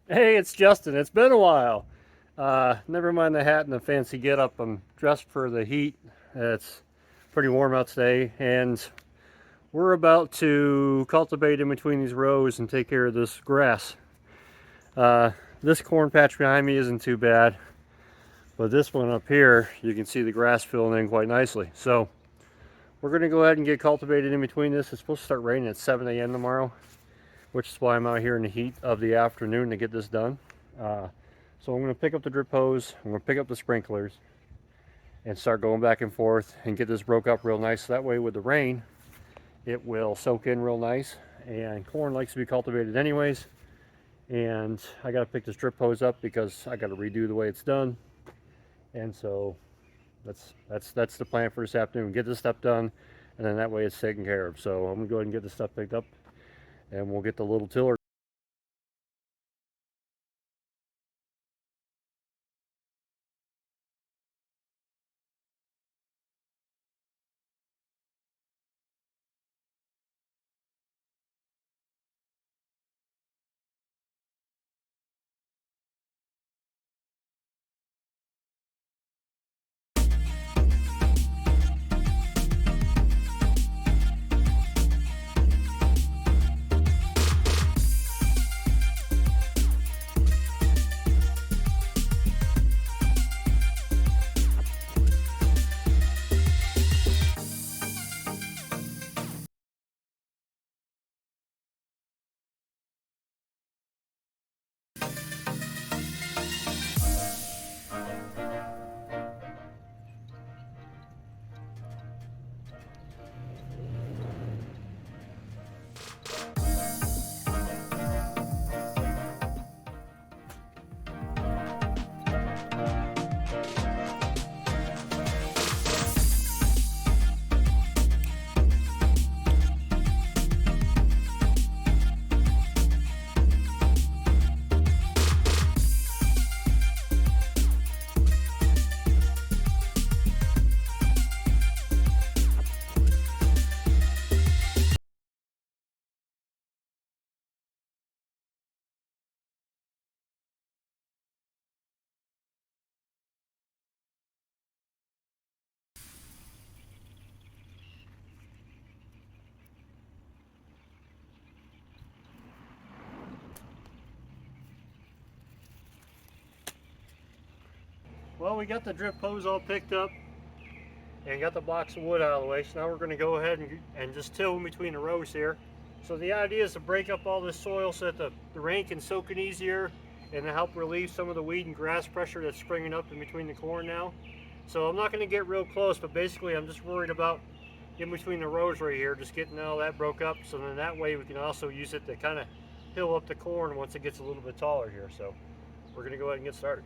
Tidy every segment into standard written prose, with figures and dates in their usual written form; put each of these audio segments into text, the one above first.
Hey, it's Justin. It's been a while. Never mind the hat and the fancy getup. I'm dressed for the heat. It's pretty warm out today, and we're about to cultivate in between these rows and take care of this grass. Uh, this corn patch behind me isn't too bad, but this one up here, you can see the grass filling in quite nicely. So we're going to go ahead and get cultivated in between this. It's supposed to start raining at 7 a.m. tomorrow, which is why I'm out here in the heat of the afternoon to get this done. Uh, so I'm going to pick up the drip hose, I'm going to pick up the sprinklers, and start going back and forth and get this broke up real nice. So that way with the rain, it will soak in real nice. And corn likes to be cultivated anyways. And I got to pick this drip hose up because I got to redo the way it's done. And so that's the plan for this afternoon. Get this stuff done, and then that way it's taken care of. So I'm going to go ahead and get this stuff picked up, and we'll get the little tiller. Well, we got the drip hose all picked up and got the blocks of wood out of the way. So now we're going to go ahead and just till in between the rows here. So the idea is to break up all this soil so that the rain can soak in easier and to help relieve some of the weed and grass pressure that's springing up in between the corn now. So I'm not going to get real close, but basically I'm just worried about in between the rows right here, just getting all that broke up. So then that way we can also use it to kind of hill up the corn once it gets a little bit taller here. So we're going to go ahead and get started.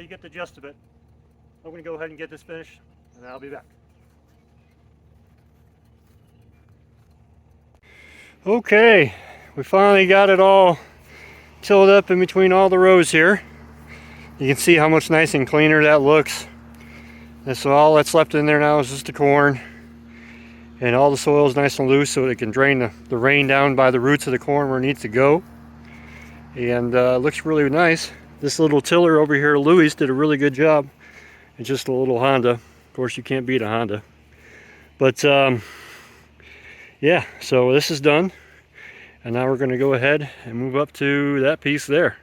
you get the gist of it. I'm going to go ahead and get this finished, and I'll be back. Okay, we finally got it all tilled up in between all the rows here. You can see how much nice and cleaner that looks. And so all that's left in there now is just the corn. And all the soil is nice and loose so it can drain the rain down by the roots of the corn where it needs to go. And looks really nice. This little tiller over here, Louis, did a really good job. It's just a little Honda. Of course, you can't beat a Honda. But yeah, so this is done. And now we're going to go ahead and move up to that piece there.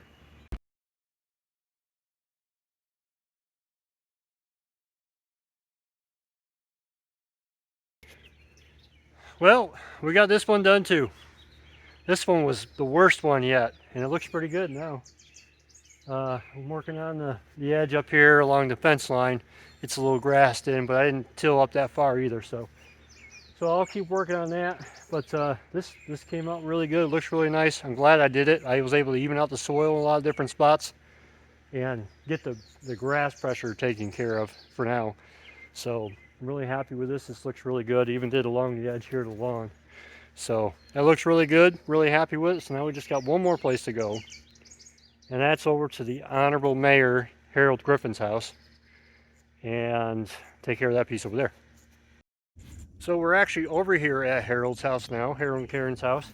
Well, we got this one done too. This one was the worst one yet, and it looks pretty good now. I'm working on the edge up here along the fence line. It's a little grassed in, but I didn't till up that far either, so I'll keep working on that. But this came out really good. It looks really nice. I'm glad I did it. I was able to even out the soil in a lot of different spots and get the grass pressure taken care of for now. So I'm really happy with this. This looks really good. Even did along the edge here of the lawn. So that looks really good. Really happy with it. So now we just got one more place to go. And that's over to the Honorable Mayor Harold Griffin's house. And take care of that piece over there. So we're actually over here at Harold's house now. Harold and Karen's house.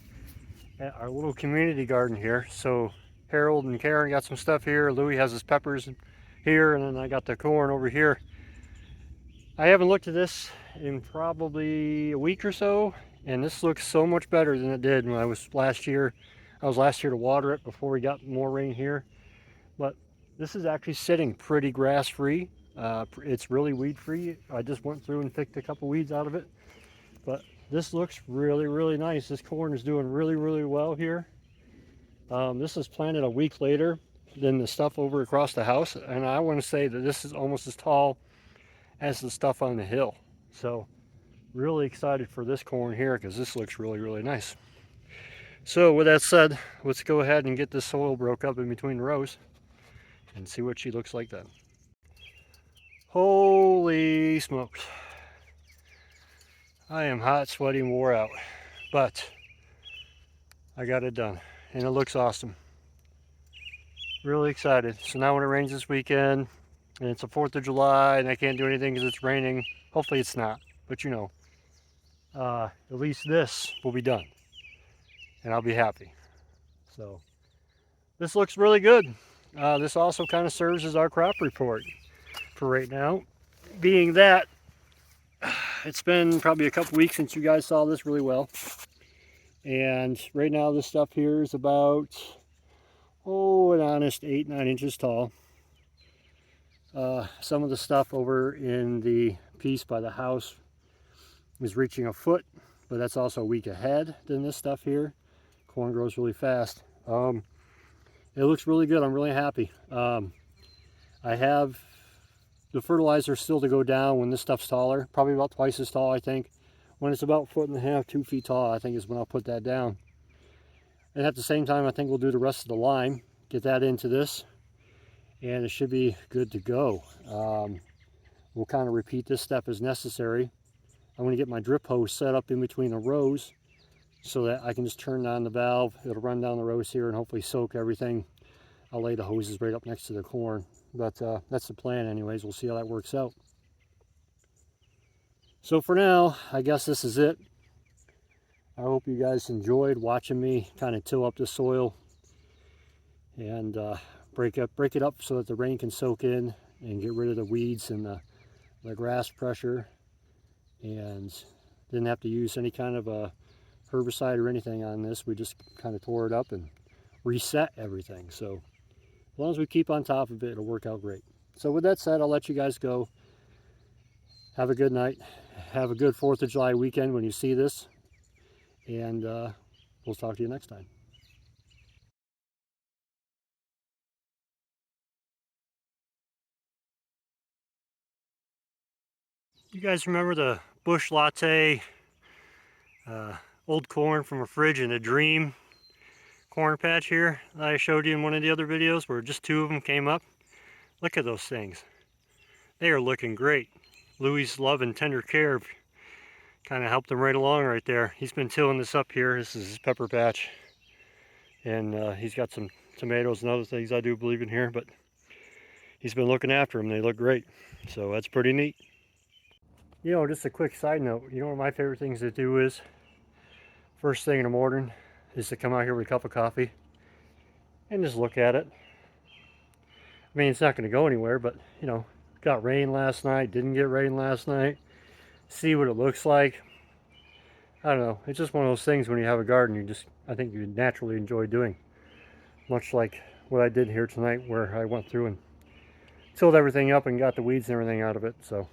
At our little community garden here. So Harold and Karen got some stuff here. Louis has his peppers here. And then I got the corn over here. I haven't looked at this in probably a week or so, and this looks so much better than it did when I was last year. I was last year to water it before we got more rain here, but this is actually sitting pretty grass free. It's really weed free. I just went through and picked a couple weeds out of it, but this looks really nice. This corn is doing really well here. This was planted a week later than the stuff over across the house, and I want to say that this is almost as tall as the stuff on the hill. So really excited for this corn here because this looks really nice. So with that said, let's go ahead and get this soil broke up in between the rows and see what she looks like then. Holy smokes. I am hot, sweaty, and wore out, but I got it done and it looks awesome. Really excited. So now when it rains this weekend, and it's the 4th of July, and I can't do anything because it's raining. Hopefully it's not, but you know, at least this will be done, and I'll be happy. So this looks really good. This also kind of serves as our crop report for right now, being that it's been probably a couple weeks since you guys saw this really well. And right now this stuff here is about, an honest 8-9 inches tall. Some of the stuff over in the piece by the house is reaching a foot, but that's also a week ahead than this stuff here. Corn grows really fast. It looks really good. I'm really happy. I have the fertilizer still to go down when this stuff's taller, probably about twice as tall, I think. When it's about 1.5 to 2 feet tall, I think is when I'll put that down. And at the same time, I think we'll do the rest of the lime, get that into this, and it should be good to go. We'll kind of repeat this step as necessary. I'm going to get my drip hose set up in between the rows so that I can just turn on the valve. It'll run down the rows here and hopefully soak everything. I'll lay the hoses right up next to the corn. But that's the plan anyways. We'll see how that works out. So for now, I guess this is it. I hope you guys enjoyed watching me kind of till up the soil and break it up so that the rain can soak in and get rid of the weeds and the grass pressure, and didn't have to use any kind of a herbicide or anything on this. We just kind of tore it up and reset everything. So as long as we keep on top of it, it'll work out great. So with that said, I'll let you guys go. Have a good night. Have a good 4th of July weekend when you see this, and we'll talk to you next time. You guys remember the bush latte, old corn from a fridge in a dream corn patch here that I showed you in one of the other videos where just 2 of them came up? Look at those things. They are looking great. Louie's love and tender care kind of helped him right along right there. He's been tilling this up here. This is his pepper patch. And he's got some tomatoes and other things I do believe in here, but he's been looking after them. They look great. So that's pretty neat. You know, just a quick side note, you know what my favorite things to do is? First thing in the morning is to come out here with a cup of coffee and just look at it. I mean, it's not going to go anywhere, but you know, got rain last night, didn't get rain last night. See what it looks like. I don't know, it's just one of those things when you have a garden, I think you naturally enjoy doing. Much like what I did here tonight, where I went through and tilled everything up and got the weeds and everything out of it. So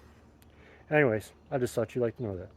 anyways, I just thought you'd like to know that.